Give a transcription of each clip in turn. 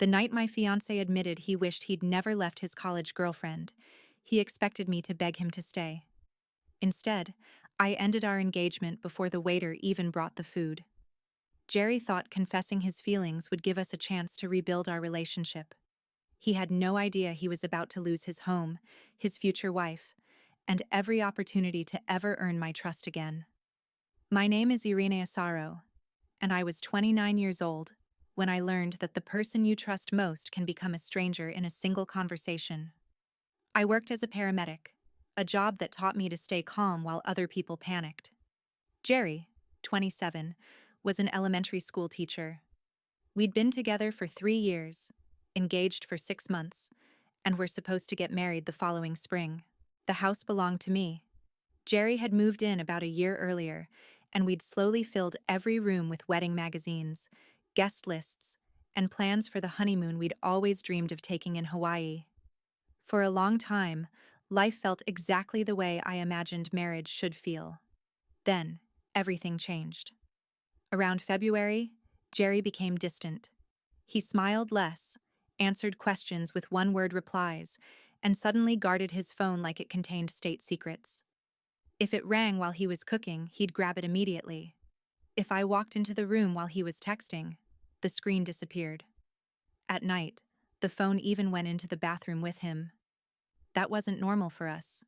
The night my fiancé admitted he wished he'd never left his college girlfriend, he expected me to beg him to stay. Instead, I ended our engagement before the waiter even brought the food. Jerry thought confessing his feelings would give us a chance to rebuild our relationship. He had no idea he was about to lose his home, his future wife, and every opportunity to ever earn my trust again. My name is Irene Asaro, and I was 29 years old when I learned that the person you trust most can become a stranger in a single conversation. I worked as a paramedic, a job that taught me to stay calm while other people panicked. Jerry, 27, was an elementary school teacher. We'd been together for 3 years, engaged for 6 months, and were supposed to get married the following spring. The house belonged to me. Jerry had moved in about a year earlier, and we'd slowly filled every room with wedding magazines, guest lists, and plans for the honeymoon we'd always dreamed of taking in Hawaii. For a long time, life felt exactly the way I imagined marriage should feel. Then, everything changed. Around February, Jerry became distant. He smiled less, answered questions with one-word replies, and suddenly guarded his phone like it contained state secrets. If it rang while he was cooking, he'd grab it immediately. If I walked into the room while he was texting, the screen disappeared. At night, the phone even went into the bathroom with him. That wasn't normal for us.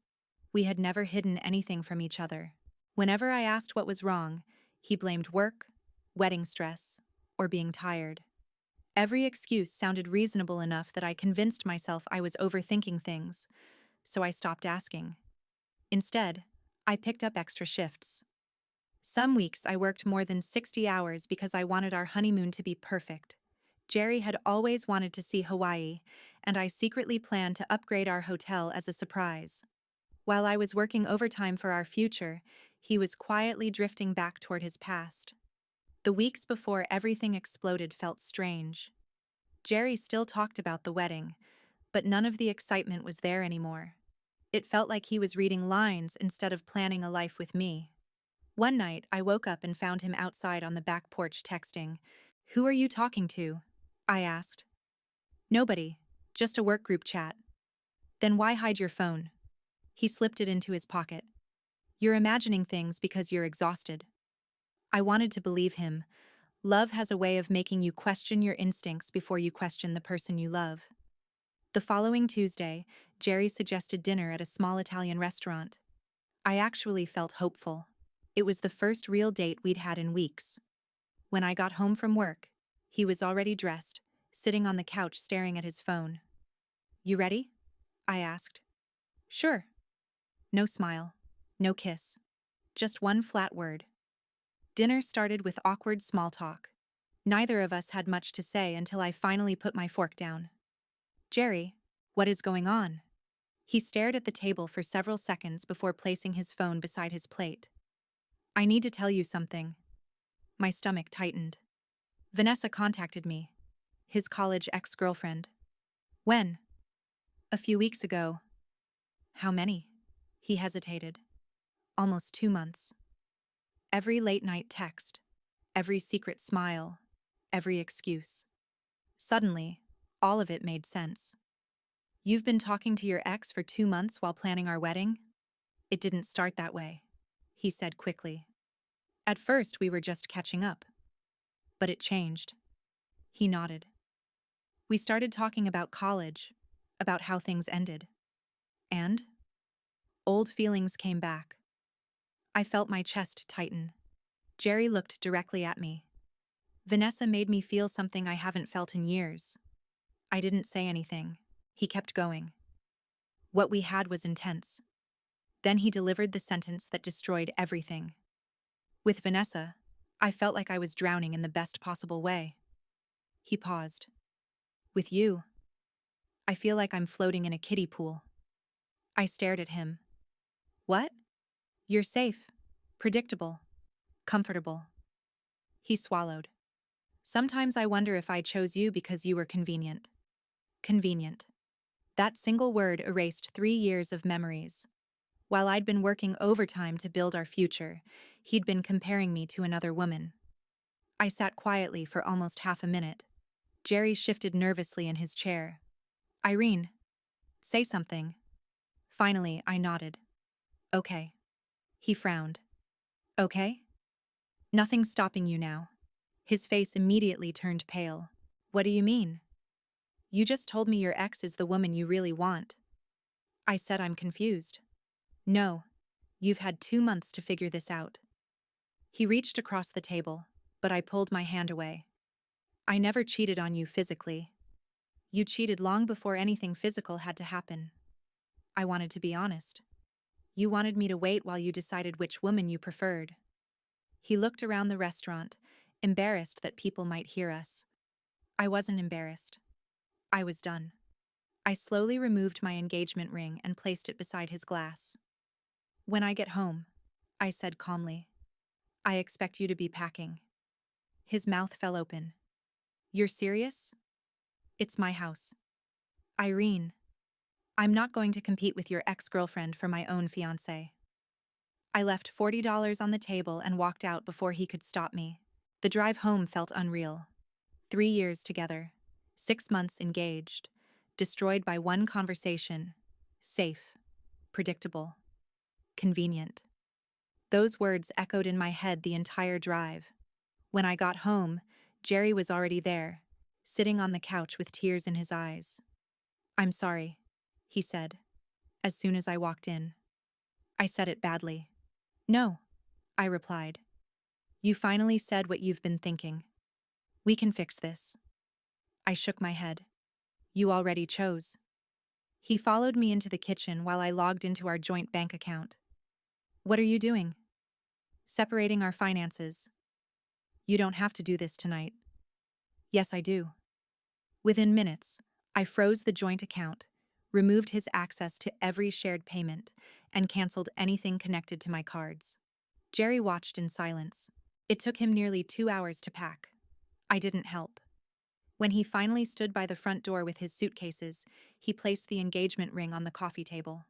We had never hidden anything from each other. Whenever I asked what was wrong, he blamed work, wedding stress, or being tired. Every excuse sounded reasonable enough that I convinced myself I was overthinking things, so I stopped asking. Instead, I picked up extra shifts. Some weeks I worked more than 60 hours because I wanted our honeymoon to be perfect. Jerry had always wanted to see Hawaii, and I secretly planned to upgrade our hotel as a surprise. While I was working overtime for our future, he was quietly drifting back toward his past. The weeks before everything exploded felt strange. Jerry still talked about the wedding, but none of the excitement was there anymore. It felt like he was reading lines instead of planning a life with me. One night, I woke up and found him outside on the back porch texting. "Who are you talking to?" I asked. "Nobody, just a work group chat." "Then why hide your phone?" He slipped it into his pocket. "You're imagining things because you're exhausted." I wanted to believe him. Love has a way of making you question your instincts before you question the person you love. The following Tuesday, Jerry suggested dinner at a small Italian restaurant. I actually felt hopeful. It was the first real date we'd had in weeks. When I got home from work, he was already dressed, sitting on the couch staring at his phone. "You ready?" I asked. "Sure." No smile, no kiss. Just one flat word. Dinner started with awkward small talk. Neither of us had much to say until I finally put my fork down. "Jerry, what is going on?" He stared at the table for several seconds before placing his phone beside his plate. "I need to tell you something." My stomach tightened. Vanessa contacted me. His college ex-girlfriend. "When?" "A few weeks ago." "How many?" He hesitated. "Almost 2 months." Every late-night text, every secret smile, every excuse. Suddenly, all of it made sense. "You've been talking to your ex for 2 months while planning our wedding?" "It didn't start that way," he said quickly. "At first, we were just catching up. But it changed." He nodded. "We started talking about college, about how things ended. And old feelings came back." I felt my chest tighten. Jerry looked directly at me. "Vanessa made me feel something I haven't felt in years." I didn't say anything. He kept going. "What we had was intense." Then he delivered the sentence that destroyed everything. "With Vanessa, I felt like I was drowning in the best possible way." He paused. "With you, I feel like I'm floating in a kiddie pool." I stared at him. "What?" "You're safe, predictable, comfortable." He swallowed. "Sometimes I wonder if I chose you because you were convenient." Convenient. That single word erased 3 years of memories. While I'd been working overtime to build our future, he'd been comparing me to another woman. I sat quietly for almost half a minute. Jerry shifted nervously in his chair. Irene, say something. Finally, I nodded. Okay. He frowned. Okay? Nothing's stopping you now. His face immediately turned pale. What do you mean? You just told me your ex is the woman you really want. I said I'm confused. No. You've had 2 months to figure this out. He reached across the table, but I pulled my hand away. I never cheated on you physically. You cheated long before anything physical had to happen. I wanted to be honest. You wanted me to wait while you decided which woman you preferred. He looked around the restaurant, embarrassed that people might hear us. I wasn't embarrassed. I was done. I slowly removed my engagement ring and placed it beside his glass. When I get home, I said calmly, I expect you to be packing. His mouth fell open. You're serious? It's my house. Irene, I'm not going to compete with your ex-girlfriend for my own fiancé. I left $40 on the table and walked out before he could stop me. The drive home felt unreal. 3 years together, 6 months engaged, destroyed by one conversation. Safe, predictable, convenient. Those words echoed in my head the entire drive. When I got home, Jerry was already there, sitting on the couch with tears in his eyes. I'm sorry, he said, as soon as I walked in. I said it badly. No, I replied. You finally said what you've been thinking. We can fix this. I shook my head. You already chose. He followed me into the kitchen while I logged into our joint bank account. What are you doing? Separating our finances. You don't have to do this tonight. Yes, I do. Within minutes, I froze the joint account, removed his access to every shared payment, and canceled anything connected to my cards. Jerry watched in silence. It took him nearly 2 hours to pack. I didn't help. When he finally stood by the front door with his suitcases, he placed the engagement ring on the coffee table.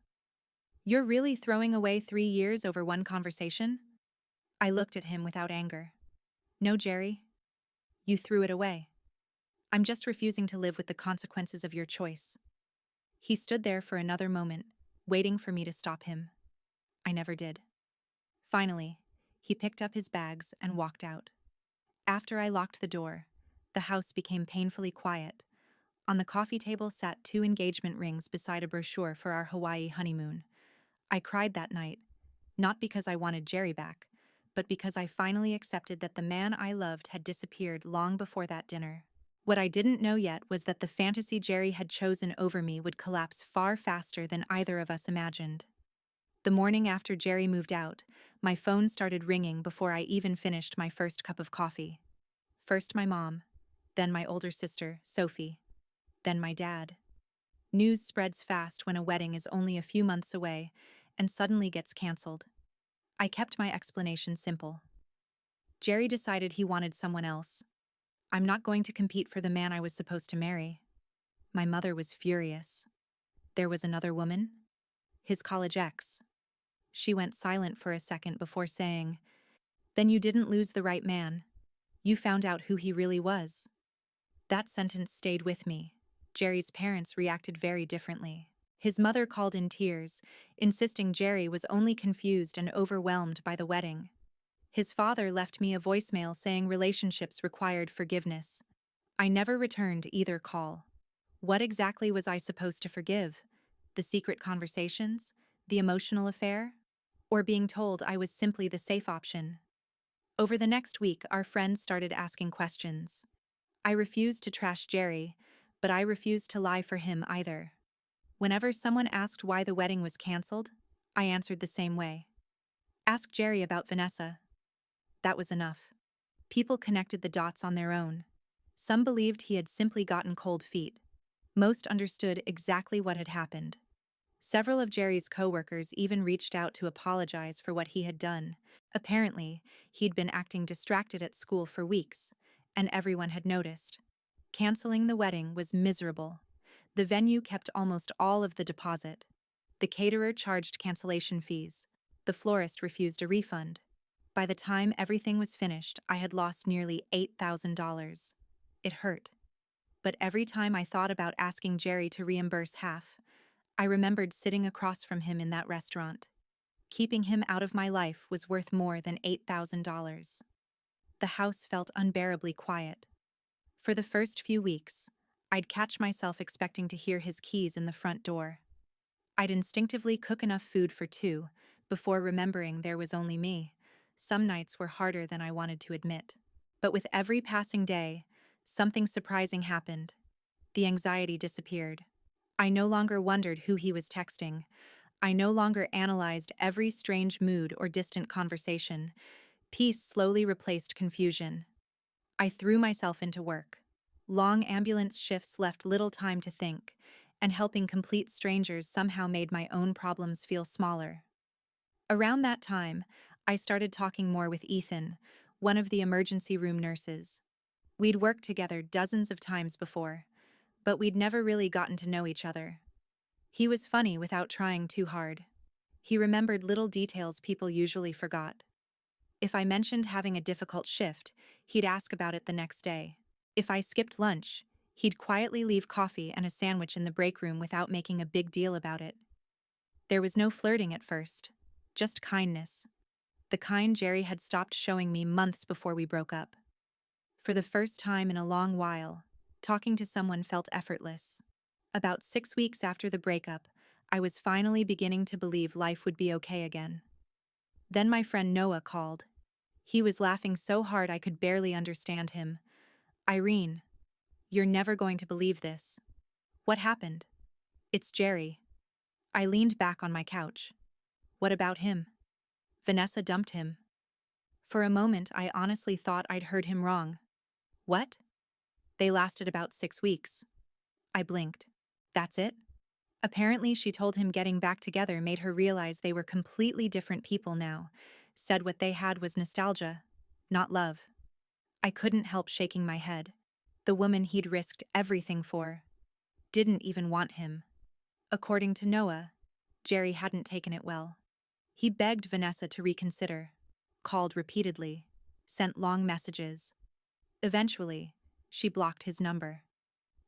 You're really throwing away 3 years over one conversation? I looked at him without anger. No, Jerry. You threw it away. I'm just refusing to live with the consequences of your choice. He stood there for another moment, waiting for me to stop him. I never did. Finally, he picked up his bags and walked out. After I locked the door, the house became painfully quiet. On the coffee table sat 2 engagement rings beside a brochure for our Hawaii honeymoon. I cried that night, not because I wanted Jerry back, but because I finally accepted that the man I loved had disappeared long before that dinner. What I didn't know yet was that the fantasy Jerry had chosen over me would collapse far faster than either of us imagined. The morning after Jerry moved out, my phone started ringing before I even finished my first cup of coffee. First my mom, then my older sister, Sophie, then my dad. News spreads fast when a wedding is only a few months away and suddenly gets canceled. I kept my explanation simple. Jerry decided he wanted someone else. I'm not going to compete for the man I was supposed to marry. My mother was furious. There was another woman? His college ex. She went silent for a second before saying, Then you didn't lose the right man. You found out who he really was. That sentence stayed with me. Jerry's parents reacted very differently. His mother called in tears, insisting Jerry was only confused and overwhelmed by the wedding. His father left me a voicemail saying relationships required forgiveness. I never returned either call. What exactly was I supposed to forgive? The secret conversations? The emotional affair? Or being told I was simply the safe option? Over the next week, our friends started asking questions. I refused to trash Jerry, but I refused to lie for him either. Whenever someone asked why the wedding was canceled, I answered the same way. Ask Jerry about Vanessa. That was enough. People connected the dots on their own. Some believed he had simply gotten cold feet. Most understood exactly what had happened. Several of Jerry's coworkers even reached out to apologize for what he had done. Apparently, he'd been acting distracted at school for weeks, and everyone had noticed. Canceling the wedding was miserable. The venue kept almost all of the deposit. The caterer charged cancellation fees. The florist refused a refund. By the time everything was finished, I had lost nearly $8,000. It hurt. but every time I thought about asking Jerry to reimburse half, I remembered sitting across from him in that restaurant. Keeping him out of my life was worth more than $8,000. The house felt unbearably quiet. For the first few weeks, I'd catch myself expecting to hear his keys in the front door. I'd instinctively cook enough food for two, before remembering there was only me. Some nights were harder than I wanted to admit. But with every passing day, something surprising happened. The anxiety disappeared. I no longer wondered who he was texting. I no longer analyzed every strange mood or distant conversation. Peace slowly replaced confusion. I threw myself into work. Long ambulance shifts left little time to think, and helping complete strangers somehow made my own problems feel smaller. Around that time, I started talking more with Ethan, one of the emergency room nurses. We'd worked together dozens of times before, but we'd never really gotten to know each other. He was funny without trying too hard. He remembered little details people usually forgot. If I mentioned having a difficult shift, he'd ask about it the next day. If I skipped lunch, he'd quietly leave coffee and a sandwich in the break room without making a big deal about it. There was no flirting at first, just kindness. The kind Jerry had stopped showing me months before we broke up. For the first time in a long while, talking to someone felt effortless. About 6 weeks after the breakup, I was finally beginning to believe life would be okay again. Then my friend Noah called. He was laughing so hard I could barely understand him. "Irene, you're never going to believe this. What happened?" "It's Jerry." I leaned back on my couch. "What about him?" "Vanessa dumped him." For a moment, I honestly thought I'd heard him wrong. "What?" "They lasted about 6 weeks." I blinked. "That's it?" Apparently, she told him getting back together made her realize they were completely different people now. Said what they had was nostalgia, not love. I couldn't help shaking my head. The woman he'd risked everything for didn't even want him. According to Noah, Jerry hadn't taken it well. He begged Vanessa to reconsider, called repeatedly, sent long messages. Eventually, she blocked his number.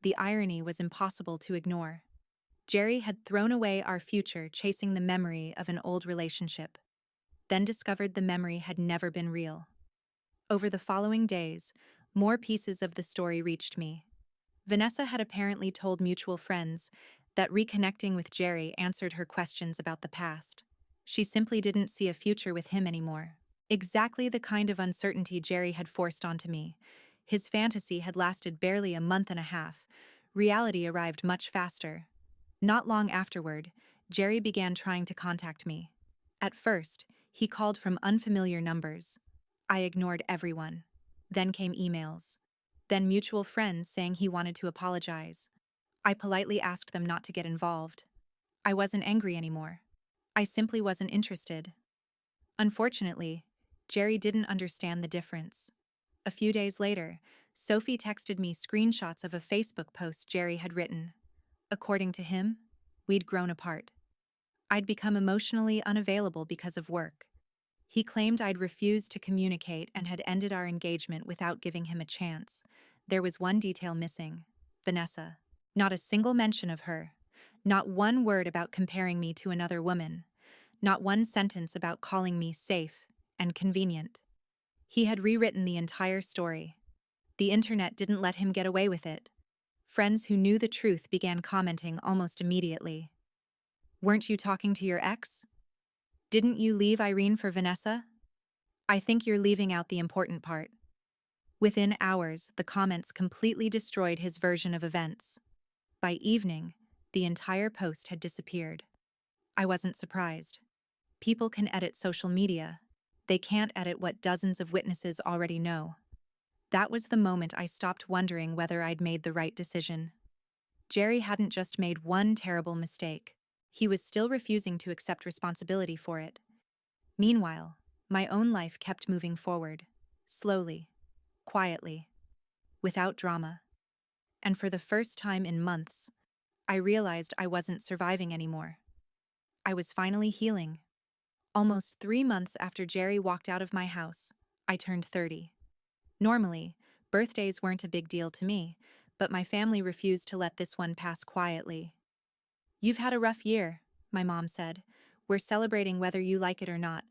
The irony was impossible to ignore. Jerry had thrown away our future chasing the memory of an old relationship, then discovered the memory had never been real. Over the following days, more pieces of the story reached me. Vanessa had apparently told mutual friends that reconnecting with Jerry answered her questions about the past. She simply didn't see a future with him anymore. Exactly the kind of uncertainty Jerry had forced onto me. His fantasy had lasted barely a month and a half. Reality arrived much faster. Not long afterward, Jerry began trying to contact me. At first, he called from unfamiliar numbers. I ignored everyone. Then came emails. Then mutual friends saying he wanted to apologize. I politely asked them not to get involved. I wasn't angry anymore. I simply wasn't interested. Unfortunately, Jerry didn't understand the difference. A few days later, Sophie texted me screenshots of a Facebook post Jerry had written. According to him, we'd grown apart. I'd become emotionally unavailable because of work. He claimed I'd refused to communicate and had ended our engagement without giving him a chance. There was one detail missing: Vanessa. Not a single mention of her. Not one word about comparing me to another woman. Not one sentence about calling me safe and convenient. He had rewritten the entire story. The internet didn't let him get away with it. Friends who knew the truth began commenting almost immediately. "Weren't you talking to your ex? Didn't you leave Irene for Vanessa? I think you're leaving out the important part." Within hours, the comments completely destroyed his version of events. By evening, the entire post had disappeared. I wasn't surprised. People can edit social media. They can't edit what dozens of witnesses already know. That was the moment I stopped wondering whether I'd made the right decision. Jerry hadn't just made one terrible mistake. He was still refusing to accept responsibility for it. Meanwhile, my own life kept moving forward, slowly, quietly, without drama. And for the first time in months, I realized I wasn't surviving anymore. I was finally healing. Almost 3 months after Jerry walked out of my house, I turned 30. Normally, birthdays weren't a big deal to me, but my family refused to let this one pass quietly. "You've had a rough year," my mom said. "We're celebrating whether you like it or not."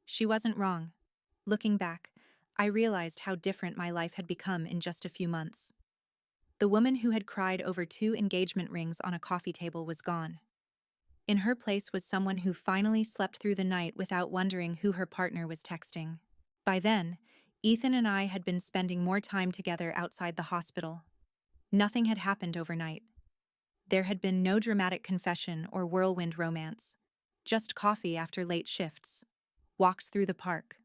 She wasn't wrong. Looking back, I realized how different my life had become in just a few months. The woman who had cried over 2 engagement rings on a coffee table was gone. In her place was someone who finally slept through the night without wondering who her partner was texting. By then, Ethan and I had been spending more time together outside the hospital. Nothing had happened overnight. There had been no dramatic confession or whirlwind romance. Just coffee after late shifts. Walks through the park.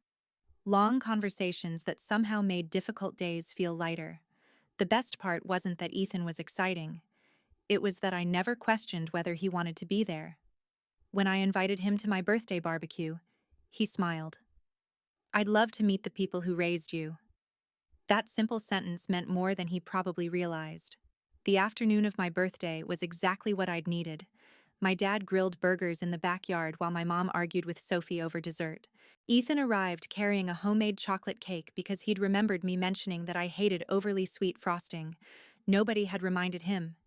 Long conversations that somehow made difficult days feel lighter. The best part wasn't that Ethan was exciting. It was that I never questioned whether he wanted to be there. When I invited him to my birthday barbecue, he smiled. "I'd love to meet the people who raised you." That simple sentence meant more than he probably realized. The afternoon of my birthday was exactly what I'd needed. My dad grilled burgers in the backyard while my mom argued with Sophie over dessert. Ethan arrived carrying a homemade chocolate cake because he'd remembered me mentioning that I hated overly sweet frosting. Nobody had reminded him.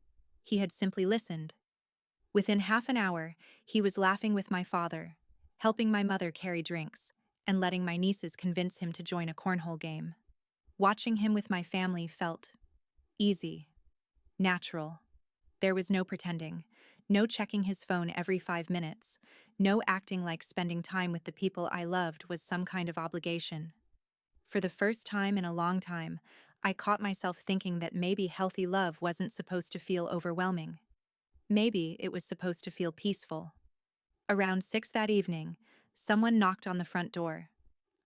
He had simply listened. Within half an hour, he was laughing with my father, helping my mother carry drinks, and letting my nieces convince him to join a cornhole game. Watching him with my family felt easy, natural. There was no pretending, no checking his phone every 5 minutes, no acting like spending time with the people I loved was some kind of obligation. For the first time in a long time, I caught myself thinking that maybe healthy love wasn't supposed to feel overwhelming. Maybe it was supposed to feel peaceful. Around 6 that evening, someone knocked on the front door.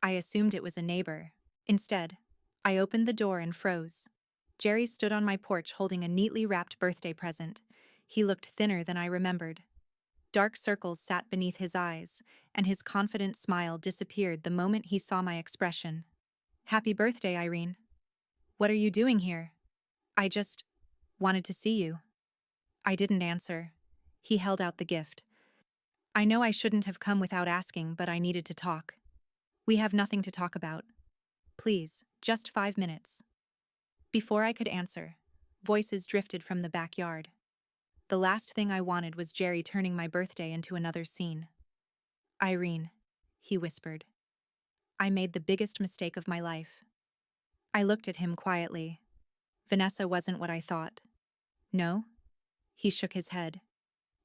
I assumed it was a neighbor. Instead, I opened the door and froze. Jerry stood on my porch holding a neatly wrapped birthday present. He looked thinner than I remembered. Dark circles sat beneath his eyes, and his confident smile disappeared the moment he saw my expression. "Happy birthday, Irene. What are you doing here?" "I just wanted to see you." I didn't answer. He held out the gift. "I know I shouldn't have come without asking, but I needed to talk." "We have nothing to talk about. Please, just 5 minutes." Before I could answer, voices drifted from the backyard. The last thing I wanted was Jerry turning my birthday into another scene. "Irene," he whispered. "I made the biggest mistake of my life." I looked at him quietly. "Vanessa wasn't what I thought." "No?" He shook his head.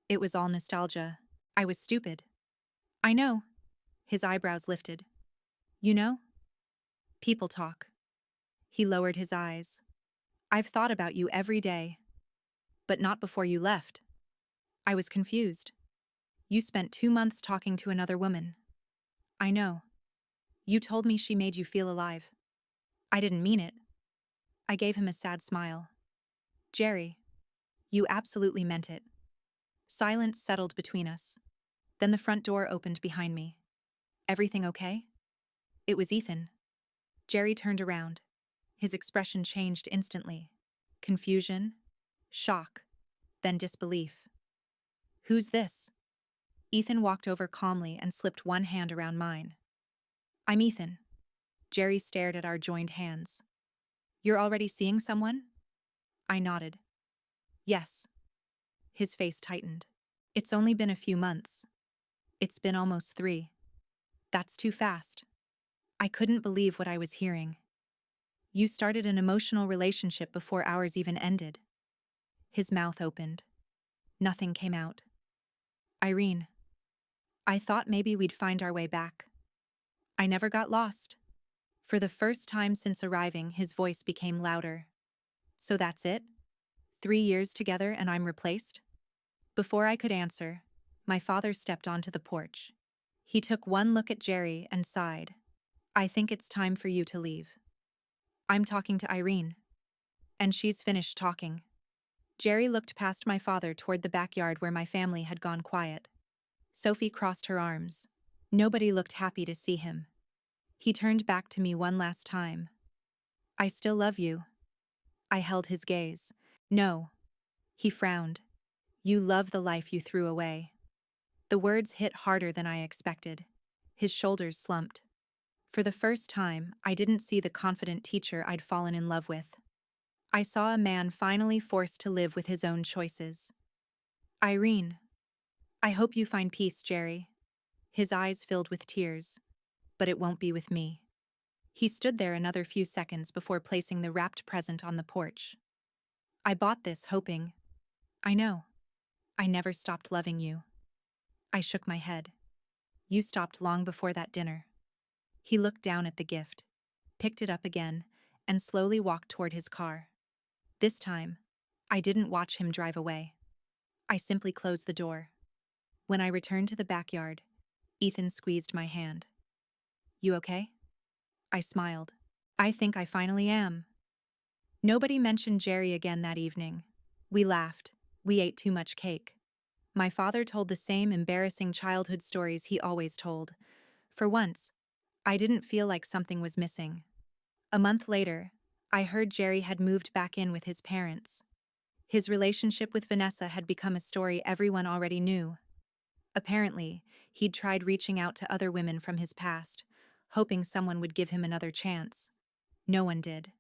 "It was all nostalgia. I was stupid." "I know." His eyebrows lifted. "You know? People talk." He lowered his eyes. "I've thought about you every day. But not before you left." I was confused. "You spent 2 months talking to another woman." "I know. You told me she made you feel alive." "I didn't mean it." I gave him a sad smile. "Jerry, you absolutely meant it." Silence settled between us. Then the front door opened behind me. "Everything okay?" It was Ethan. Jerry turned around. His expression changed instantly. Confusion, shock, then disbelief. "Who's this?" Ethan walked over calmly and slipped one hand around mine. "I'm Ethan." Jerry stared at our joined hands. "You're already seeing someone?" I nodded. "Yes." His face tightened. "It's only been a few months." "It's been almost 3. That's too fast." I couldn't believe what I was hearing. "You started an emotional relationship before ours even ended." His mouth opened. Nothing came out. "Irene, I thought maybe we'd find our way back. I never got lost." For the first time since arriving, his voice became louder. "So that's it? 3 years together and I'm replaced?" Before I could answer, my father stepped onto the porch. He took one look at Jerry and sighed. "I think it's time for you to leave. I'm talking to Irene. And she's finished talking." Jerry looked past my father toward the backyard where my family had gone quiet. Sophie crossed her arms. Nobody looked happy to see him. He turned back to me one last time. "I still love you." I held his gaze. "No." He frowned. "You love the life you threw away." The words hit harder than I expected. His shoulders slumped. For the first time, I didn't see the confident teacher I'd fallen in love with. I saw a man finally forced to live with his own choices. Irene. I hope you find peace, Jerry. His eyes filled with tears. But it won't be with me. He stood there another few seconds before placing the wrapped present on the porch. I bought this hoping. I know. I never stopped loving you. I shook my head. You stopped long before that dinner. He looked down at the gift, picked it up again, and slowly walked toward his car. This time, I didn't watch him drive away. I simply closed the door. When I returned to the backyard, Ethan squeezed my hand. You okay? I smiled. I think I finally am. Nobody mentioned Jerry again that evening. We laughed. We ate too much cake. My father told the same embarrassing childhood stories he always told. For once, I didn't feel like something was missing. A month later, I heard Jerry had moved back in with his parents. His relationship with Vanessa had become a story everyone already knew. Apparently, he'd tried reaching out to other women from his past, hoping someone would give him another chance. No one did.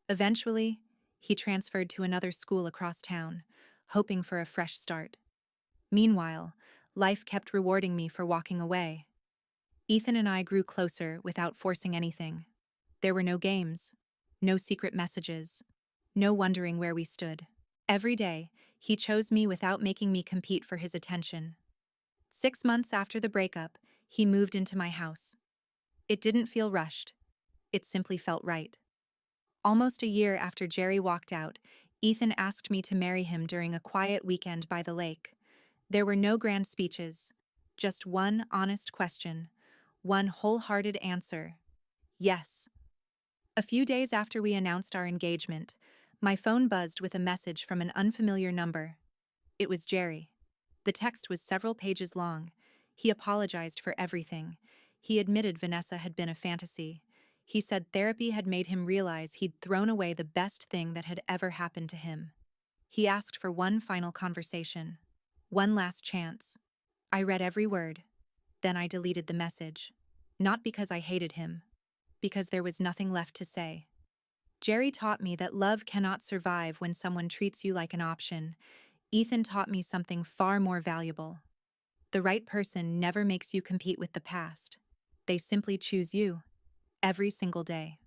Eventually, he transferred to another school across town, hoping for a fresh start. Meanwhile, life kept rewarding me for walking away. Ethan and I grew closer without forcing anything. There were no games, no secret messages, no wondering where we stood. Every day, he chose me without making me compete for his attention. 6 months after the breakup, he moved into my house. It didn't feel rushed. It simply felt right. Almost a year after Jerry walked out, Ethan asked me to marry him during a quiet weekend by the lake. There were no grand speeches, just one honest question, one wholehearted answer. Yes. A few days after we announced our engagement, my phone buzzed with a message from an unfamiliar number. It was Jerry. The text was several pages long. He apologized for everything. He admitted Vanessa had been a fantasy. He said therapy had made him realize he'd thrown away the best thing that had ever happened to him. He asked for one final conversation. One last chance. I read every word. Then I deleted the message. Not because I hated him, because there was nothing left to say. Jerry taught me that love cannot survive when someone treats you like an option. Ethan taught me something far more valuable. The right person never makes you compete with the past. They simply choose you, every single day.